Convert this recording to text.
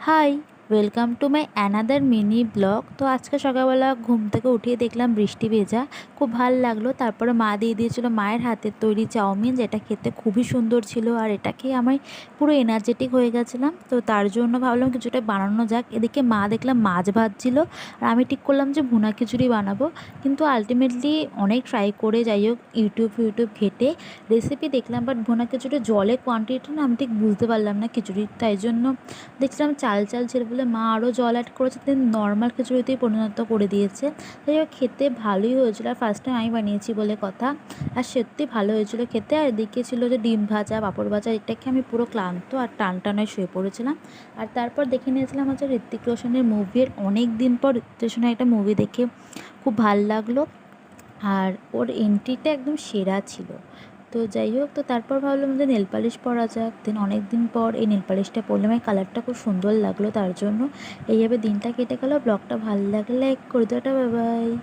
High, welcome to my another mini blog. তো আজকে সকালবেলা ঘুম থেকে উঠিয়ে দেখলাম বৃষ্টি ভেজা, খুব ভালো লাগলো। তারপরে মা দিয়ে দিয়েছিল মায়ের হাতের তৈরি চাউমিন, যেটা খেতে খুবই সুন্দর ছিল। আর এটা খেয়ে আমি পুরো এনার্জেটিক হয়ে গেছিলাম। তো তার জন্য ভাবলাম কিছুটা বানানো যাক। এদিকে মা দেখলাম মাছ ভাজছিল, আর আমি ঠিক করলাম যে ভুনা খিচুড়ি বানাবো। কিন্তু আলটিমেটলি অনেক ট্রাই করে, যাই হোক, ইউটিউব ঘেটে রেসিপি দেখলাম, বাট ভুনা খিচুড়ির জলের কোয়ান্টিটিটা না আমি ঠিক বুঝতে পারলাম না খিচুড়ির। তাই জন্য দেখছিলাম চাল চাল ছিল বলে মা আরও জল অ্যাড করেছে, দেন নর্মাল খিচুড়িতেই পরিণত করে দিয়েছে। যাই হোক, খেতে ভালোই হয়েছিলো। আর ফার্স্ট টাইম আমি বানিয়েছি বলে কথা, আর সত্যি ভালো হয়েছিল খেতে। আর এদিকে ছিল যে ডিম ভাজা, পাঁপড় ভাজা। এটাকে আমি পুরো ক্লান্ত আর টানটানায় শুয়ে পড়েছিলাম। আর তারপর দেখে নিয়েছিলাম হচ্ছে ঋত্বিক রোশনের মুভি। আর অনেক দিন পর ঋত্বিক রোশনের একটা মুভি দেখে খুব ভাল লাগলো। আর ওর এন্ট্রিটা একদম সেরা ছিল। তো যাই হোক, তো তারপর ভাবলাম যে নেল পালিশ পরা যাক। দেন অনেক দিন পর এই নেল পালিশটা পরলাম, এই কালারটা খুব সুন্দর লাগলো। তার জন্য এইভাবে দিনটা কেটে গেল। ব্লগটা ভালো লাগলে লাইক করে দাও। Bye bye.